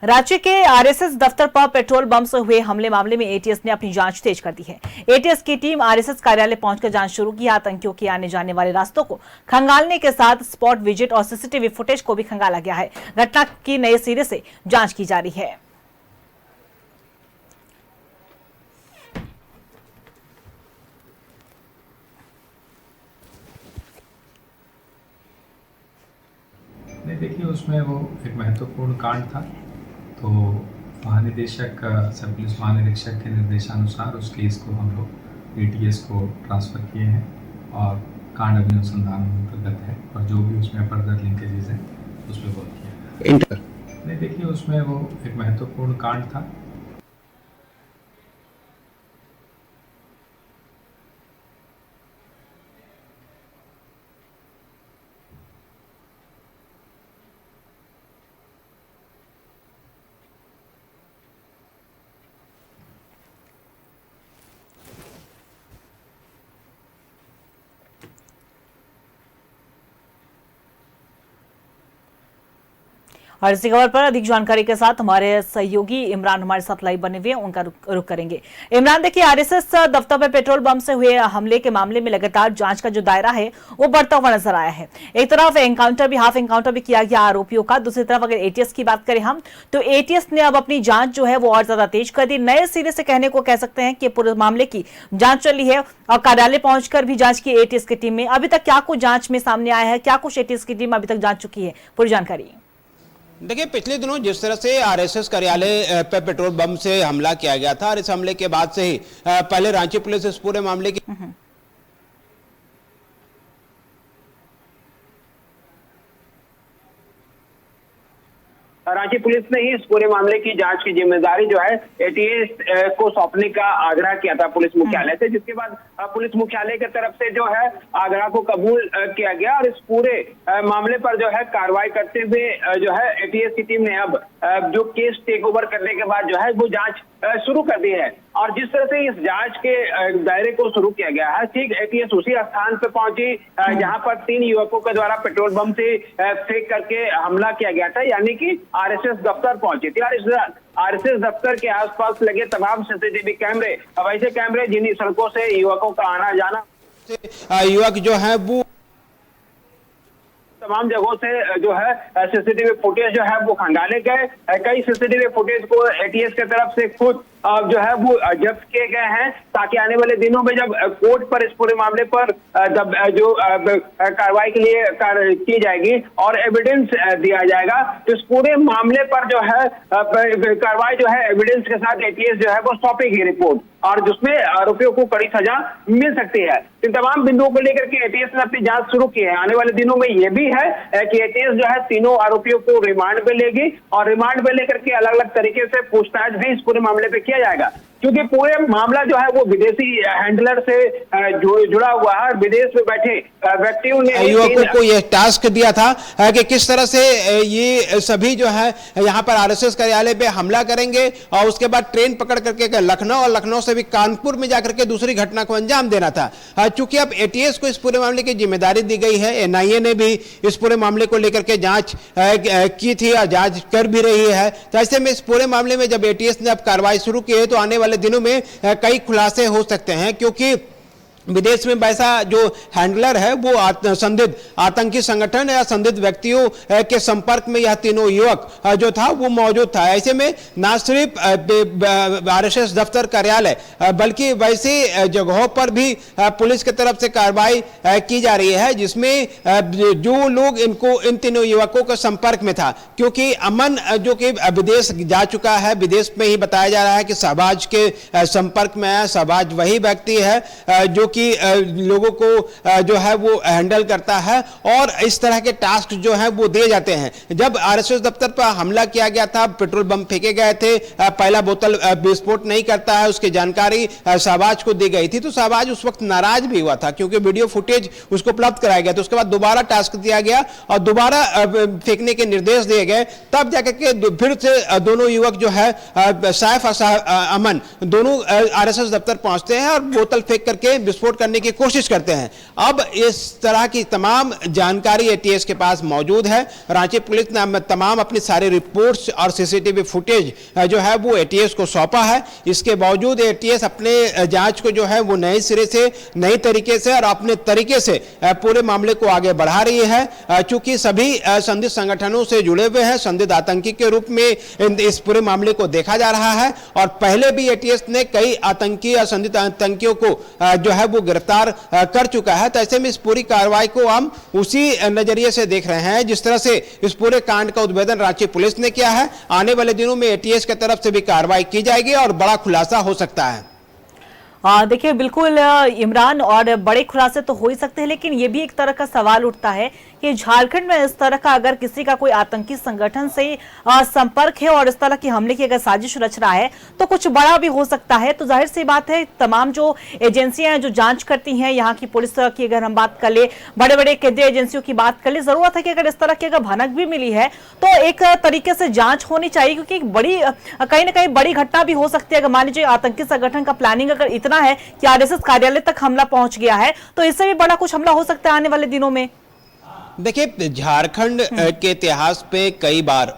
राज्य के आरएसएस दफ्तर पर पेट्रोल बम से हुए हमले मामले में एटीएस ने अपनी जांच तेज कर दी है। एटीएस की टीम आरएसएस कार्यालय पहुंचकर जांच शुरू की। आतंकियों के आने जाने वाले रास्तों को खंगालने के साथ स्पॉट विजिट और सीसीटीवी फुटेज को भी खंगाला गया है। घटना की नए सिरे से जांच की जा रही है। नहीं, देखिए उसमें वो एक महत्वपूर्ण कांड था, तो महानिदेशक सब पुलिस महानिरीक्षक के निर्देशानुसार उस केस को हम लोग एटीएस को ट्रांसफ़र किए हैं और कांड अभी अनुसंधान में प्रगत है और जो भी उसमें फर्दर लिंकेजेस हैं उस पर वर्क किया गया। नहीं, देखिए उसमें वो एक महत्वपूर्ण कांड था। और इसी खबर पर अधिक जानकारी के साथ हमारे सहयोगी इमरान हमारे साथ लाइव बने हुए हैं, उनका रुख करेंगे। इमरान, देखिए आरएसएस दफ्तर में पेट्रोल बम से हुए हमले के मामले में लगातार जांच का जो दायरा है वो बढ़ता हुआ नजर आया है। एक तरफ हाफ एनकाउंटर भी किया गया आरोपियों का, दूसरी तरफ अगर एटीएस की बात करें हम तो एटीएस ने अब अपनी जांच जो है वो और ज्यादा तेज कर दी। नए सिरे से कहने को कह सकते हैं कि पूरे मामले की जांच चली है और कार्यालय पहुंचकर भी जांच की एटीएस की टीम में। अभी तक क्या कुछ जांच में सामने आया है, क्या कुछ एटीएस की टीम अभी तक जांच चुकी है, पूरी जानकारी। देखिए, पिछले दिनों जिस तरह से आरएसएस कार्यालय पर पेट्रोल बम से हमला किया गया था और इस हमले के बाद से ही पहले रांची पुलिस इस पूरे मामले की रांची पुलिस ने ही इस पूरे मामले की जांच की जिम्मेदारी जो है एटीएस को सौंपने का आग्रह किया था पुलिस मुख्यालय से, जिसके बाद पुलिस मुख्यालय की तरफ से जो है आग्रह को कबूल किया गया और इस पूरे मामले पर जो है कार्रवाई करते हुए जो है एटीएस की टीम ने अब जो केस टेक ओवर करने के बाद जो है वो जांच शुरू कर दी है। और जिस तरह से इस जांच के दायरे को शुरू किया गया है, ठीक एटीएस उसी स्थान पर पहुंची जहां पर 3 युवकों के द्वारा पेट्रोल बम से फेंक करके हमला किया गया था, यानी कि आरएसएस दफ्तर पहुंची थी। और इस आरएसएस दफ्तर के आसपास लगे तमाम सीसीटीवी कैमरे, अब ऐसे कैमरे जिन सड़कों से युवकों का आना जाना, युवक जो है वो तमाम जगहों से जो है सीसीटीवी फुटेज जो है वो खंगाले गए। कई सीसीटीवी फुटेज को एटीएस की तरफ से खुद जो है वो जब्त किए गए हैं, ताकि आने वाले दिनों में जब कोर्ट पर इस पूरे मामले पर जो कार्रवाई के लिए की जाएगी और एविडेंस दिया जाएगा, तो इस पूरे मामले पर जो है कार्रवाई जो है एविडेंस के साथ एटीएस जो है वो सौंपेगी रिपोर्ट, और जिसमें आरोपियों को कड़ी सजा मिल सकती है। इन तमाम बिंदुओं को लेकर के एटीएस ने अपनी जांच शुरू की है। आने वाले दिनों में यह भी है कि एटीएस जो है तीनों आरोपियों को रिमांड पे लेगी और रिमांड पे लेकर के अलग अलग तरीके से पूछताछ भी इस पूरे मामले पे किया जाएगा, क्योंकि पूरे मामला जो है वो विदेशी हैंडलर से जुड़ा हुआ है। विदेश में बैठे व्यक्तियों ने युवकों को यह टास्क दिया था कि किस तरह से ये सभी जो है यहाँ पर आरएसएस कार्यालय पे हमला करेंगे और उसके बाद ट्रेन पकड़ करके लखनऊ और लखनऊ से भी कानपुर में जाकर के दूसरी घटना को अंजाम देना था। चूंकि अब एटीएस को इस पूरे मामले की जिम्मेदारी दी गई है, एनआईए ने भी इस पूरे मामले को लेकर के जांच की थी और जांच कर भी रही है, तो ऐसे में इस पूरे मामले में जब एटीएस ने अब कार्रवाई शुरू की है तो आने वाले दिनों में कई खुलासे हो सकते हैं, क्योंकि विदेश में वैसा जो हैंडलर है वो संदिग्ध आतंकी संगठन या संदिग्ध व्यक्तियों के संपर्क में यह तीनों युवक जो था वो मौजूद था। ऐसे में न सिर्फ आरएसएस दफ्तर कार्यालय बल्कि वैसे जगहों पर भी पुलिस की तरफ से कार्रवाई की जा रही है, जिसमें जो लोग इन तीनों युवकों के संपर्क में था, क्योंकि अमन जो कि विदेश जा चुका है, विदेश में ही बताया जा रहा है कि शहबाज के संपर्क में है। शहबाज वही व्यक्ति है जो कि लोगों को जो है वो हैंडल करता है और इस तरह के टास्क जो है वो दिए जाते हैं। जब आरएसएस दफ्तर पर हमला किया गया था, पेट्रोल बम फेंके गए थे, पहला बोतल विस्फोट नहीं करता है, उसकी जानकारी शहबाज को दी गई थी, तो शहबाज उस वक्त नाराज भी हुआ था क्योंकि वीडियो फुटेज उसको उपलब्ध कराया गया। तो उसके बाद दोबारा टास्क दिया गया और दोबारा फेंकने के निर्देश दिए गए, तब जाकर के फिर से दोनों युवक जो है सैफ और अमन दोनों आरएसएस दफ्तर पहुंचते हैं और बोतल फेंक करके विस्फोट विस्फोट करने की कोशिश करते हैं। अब इस तरह की तमाम जानकारी एटीएस के पास मौजूद है। रांची पुलिस ने तमाम अपनी सारी रिपोर्ट्स और सीसीटीवी फुटेज जो है वो एटीएस को सौंपा है। इसके बावजूद एटीएस अपने जांच को जो है वो नए सिरे से, नई तरीके से और अपने तरीके से पूरे मामले को आगे बढ़ा रही है। चूंकि सभी संदिग्ध संगठनों से जुड़े हुए हैं, संदिग्ध आतंकी के रूप में इस पूरे मामले को देखा जा रहा है और पहले भी एटीएस ने कई आतंकी या संदिग्ध आतंकियों को जो है वो गिरफ्तार कर चुका है। तो ऐसे में इस पूरी कार्रवाई को हम उसी नजरिए से देख रहे हैं जिस तरह से इस पूरे कांड का उद्भेदन रांची पुलिस ने किया है। आने वाले दिनों में एटीएस की तरफ से भी कार्रवाई की जाएगी और बड़ा खुलासा हो सकता है। देखिए, बिल्कुल इमरान, और बड़े खुलासे तो हो ही सकते हैं, लेकिन ये भी एक तरह का सवाल उठता है कि झारखंड में इस तरह का अगर किसी का कोई आतंकी संगठन से संपर्क है और इस तरह की हमले की अगर साजिश रच रहा है तो कुछ बड़ा भी हो सकता है। तो जाहिर सी बात है, तमाम जो एजेंसियां हैं जो जांच करती हैं, यहाँ की पुलिस की अगर हम बात कर ले, बड़े बड़े केंद्रीय एजेंसियों की बात कर ले, जरूरत है कि अगर इस तरह की अगर भनक भी मिली है तो एक तरीके से जांच होनी चाहिए, क्योंकि बड़ी कहीं ना कहीं बड़ी घटना भी हो सकती है। अगर मान लीजिए आतंकी संगठन का प्लानिंग अगर इतना है कि आरएसएस कार्यालय तक हमला पहुंच गया है, तो इससे भी बड़ा कुछ हमला हो सकता है आने वाले दिनों में। देखिए, झारखंड के इतिहास पे कई बार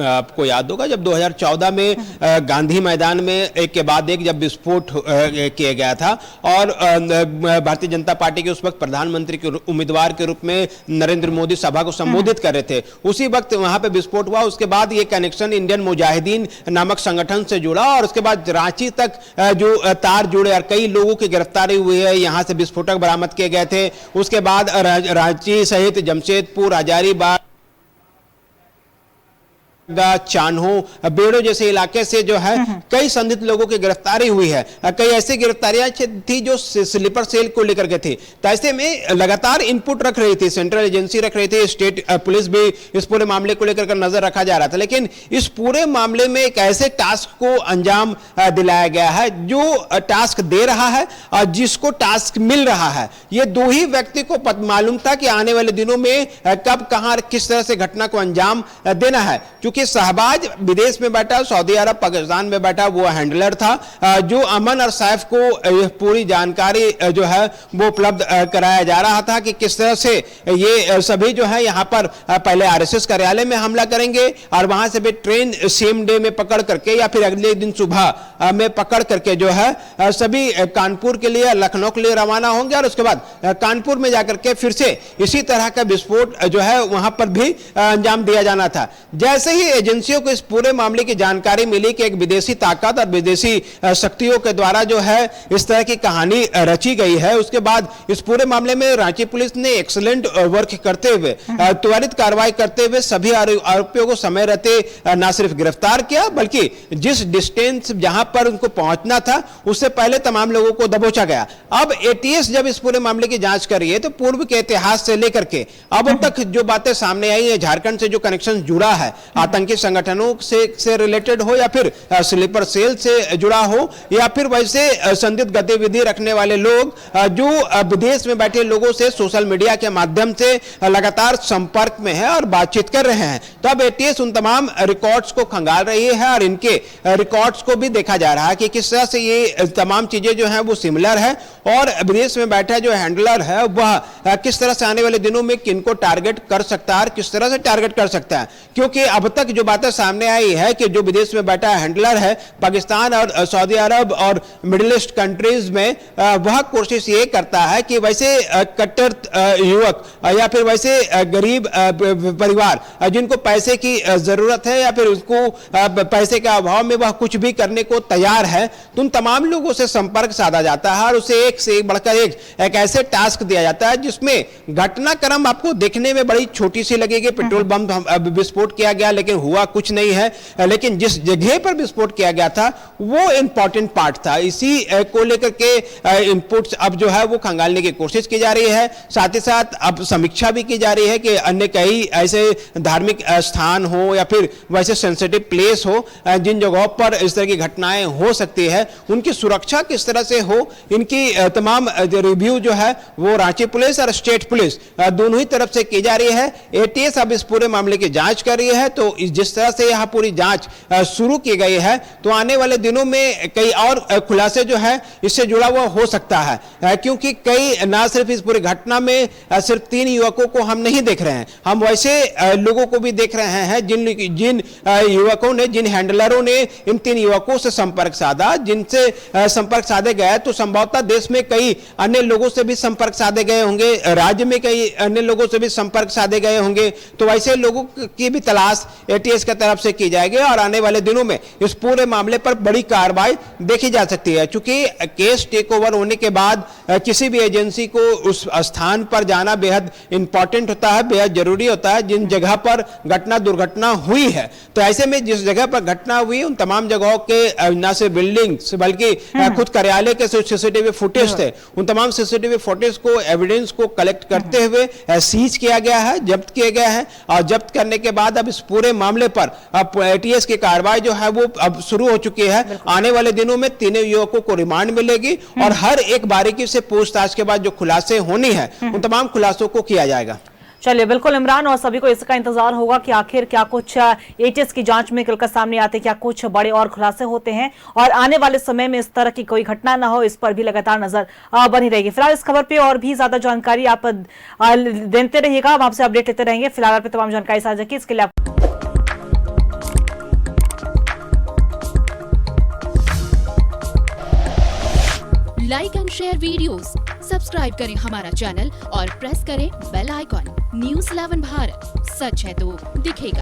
आपको याद होगा जब 2014 में गांधी मैदान में एक के बाद एक जब विस्फोट किया गया था और भारतीय जनता पार्टी के उस वक्त प्रधानमंत्री के उम्मीदवार के रूप में नरेंद्र मोदी सभा को संबोधित कर रहे थे, उसी वक्त वहां पे विस्फोट हुआ। उसके बाद ये कनेक्शन इंडियन मुजाहिदीन नामक संगठन से जुड़ा और उसके बाद रांची तक जो तार जुड़े और कई लोगों की गिरफ्तारी हुई है, यहां से विस्फोटक बरामद किए गए थे। उसके बाद रांची सहित जमशेदपुर, हजारीबाग, चान्हो, बेड़ो जैसे इलाके से जो है कई संदिग्ध लोगों की गिरफ्तारी हुई है। कई ऐसी गिरफ्तारियां थी जो स्लीपर सेल को लेकर के थी। तो ऐसे में लगातार इनपुट रख रही थी, सेंट्रल एजेंसी रख रही थी, स्टेट पुलिस भी इस पूरे मामले को लेकर नजर रखा जा रहा था। लेकिन इस पूरे मामले में एक ऐसे टास्क को अंजाम दिलाया गया है जो टास्क दे रहा है और जिसको टास्क मिल रहा है। ये दो ही व्यक्ति को मालूम था कि आने वाले दिनों में कब, कहां, किस तरह से घटना को अंजाम देना है। क्योंकि शहबाज विदेश में बैठा, सऊदी अरब, पाकिस्तान में बैठा, वो हैंडलर था जो अमन और सैफ को पूरी जानकारी जो है वो उपलब्ध कराया जा रहा था कि किस तरह से ये सभी जो है यहाँ पर पहले आरएसएस कार्यालय में हमला करेंगे और वहां से भी ट्रेन सेम डे में पकड़ करके या फिर अगले दिन सुबह में पकड़ करके जो है सभी कानपुर के लिए, लखनऊ के लिए रवाना होंगे और उसके बाद कानपुर में जाकर के फिर से इसी तरह का विस्फोट जो है वहां पर भी अंजाम दिया जाना था। जैसे ही एजेंसियों को इस पूरे मामले की जानकारी मिली कि एक विदेशी ताकत और विदेशी शक्तियों के द्वारा जो है इस तरह की कहानी रची गई है, उसके बाद इस पूरे मामले में रांची पुलिस ने एक्सीलेंट वर्क करते हुए, त्वरित कार्रवाई करते हुए सभी आरोपियों को समय रहते न सिर्फ गिरफ्तार किया बल्कि जिस डिस्टेंस जहां पर उनको पहुंचना था उससे पहले तमाम लोगों को दबोचा गया। अब एटीएस जब इस पूरे मामले की जांच कर रही है तो पूर्व के इतिहास से लेकर के अब तक जो बातें सामने आई है, झारखंड से जो कनेक्शन जुड़ा है आतंकी संगठनों से रिलेटेड हो या फिर स्लीपर सेल से जुड़ा हो या फिर वैसे संदिग्ध गतिविधि रखने वाले लोग जो विदेश में बैठे लोगों से सोशल मीडिया के माध्यम से लगातार संपर्क में है और बातचीत कर रहे हैं, तो अब एटीएस उन तमाम रिकॉर्ड्स को खंगाल रही है और इनके रिकॉर्ड्स को भी देखा जा रहा है कि किस तरह से ये तमाम चीजें जो हैं वो सिमिलर है और विदेश में बैठा जो हैंडलर है वह किस तरह से आने वाले दिनों में किनको टारगेट कर सकता है, किस तरह से टारगेट कर सकता है। क्योंकि अब तक जो बातें सामने आई है कि जो विदेश में बैठा हैंडलर है पाकिस्तान और सऊदी अरब और मिडिल ईस्ट कंट्रीज में वह कोशिश ये करता है कि वैसे कट्टर युवक या फिर वैसे गरीब परिवार जिनको पैसे की जरूरत है या फिर उसको पैसे के अभाव में वह कुछ भी करने को तैयार है, तो उन तमाम लोगों से संपर्क साधा जाता है और उसे एक से बढ़कर एक ऐसे टास्क दिया जाता है जिसमें घटनाक्रम आपको देखने में बड़ी छोटी सी लगेगी। पेट्रोल बम विस्फोट किया गया लेकिन हुआ कुछ नहीं है, लेकिन जिस जगह पर विस्फोट किया गया था वो इंपॉर्टेंट पार्ट था। इसी को लेकर के इनपुट्स अब जो है वो खंगालने की कोशिश की जा रही है। साथ ही साथ अब समीक्षा भी की जा रही है कि अन्य कई ऐसे धार्मिक स्थान हो या फिर वैसे सेंसिटिव प्लेस हो जिन जगहों पर इस तरह की घटनाएं हो सकती है, उनकी सुरक्षा किस तरह से हो, इनकी तमाम रिव्यू जो है वो रांची पुलिस और स्टेट पुलिस दोनों ही तरफ से की जा रही है। एटीएस अब इस पूरे मामले की जांच कर रही है, तो जिस तरह से यहाँ पूरी जांच शुरू की गई है, तो आने वाले दिनों में कई और खुलासे जो है इससे जुड़ा हुआ हो सकता है, क्योंकि कई न सिर्फ इस पूरी घटना में सिर्फ 3 युवकों को हम नहीं देख रहे हैं, हम वैसे लोगों को भी देख रहे हैं जिन युवकों ने, जिन हैंडलरों ने इन 3 युवकों से संपर्क साधा, जिनसे संपर्क साधे गए, तो संभवतः देश में कई अन्य लोगों से भी संपर्क साधे गए होंगे, राज्य में कई अन्य लोगों से भी संपर्क साधे गए होंगे। तो वैसे लोगों की भी तलाश एटीएस की तरफ से की जाएगी और आने वाले दिनों में इस पूरे मामले पर बड़ी कार्रवाई देखी जा सकती है। चूंकि केस टेक ओवर होने के बाद किसी भी एजेंसी को उस स्थान पर जाना बेहद इंपॉर्टेंट होता है, बेहद जरूरी होता है, जिन जगह पर दुर्घटना हुई है। तो ऐसे में जिस जगह पर घटना हुई उन तमाम जगहों के न सिर्फ बिल्डिंग बल्कि खुद कार्यालय के सीसीटीवी फुटेज थे, उन तमाम सीसीटीवी फुटेज को, एविडेंस को कलेक्ट करते हुए सीज किया गया है, जब्त किए गए हैं और जब्त करने के बाद अब इस पूरे मामले पर अब एटीएस की कार्रवाई जो है वो अब शुरू हो चुकी है। आने वाले दिनों में 3 युवकों को रिमांड मिलेगी और हर एक बारीकी से पूछताछ के बाद जो खुलासे होनी है उन तमाम खुलासों को किया जाएगा। चलिए, बिल्कुल इमरान, और सभी को इसका इंतजार होगा कि आखिर क्या कुछ एटीएस की जांच में निकलकर सामने आते, क्या कुछ बड़े और खुलासे होते हैं और आने वाले समय में इस तरह की कोई घटना ना हो, इस पर भी लगातार नजर बनी रहेगी। फिलहाल इस खबर पे और भी ज्यादा जानकारी आप देते रहिएगा, हम आपसे अपडेट लेते रहेंगे। फिलहाल आप तमाम जानकारी साझा की, इसके लिए like and share videos, subscribe करें हमारा चैनल और प्रेस करें बेल आइकॉन। न्यूज़ 11 भारत, सच है तो दिखेगा।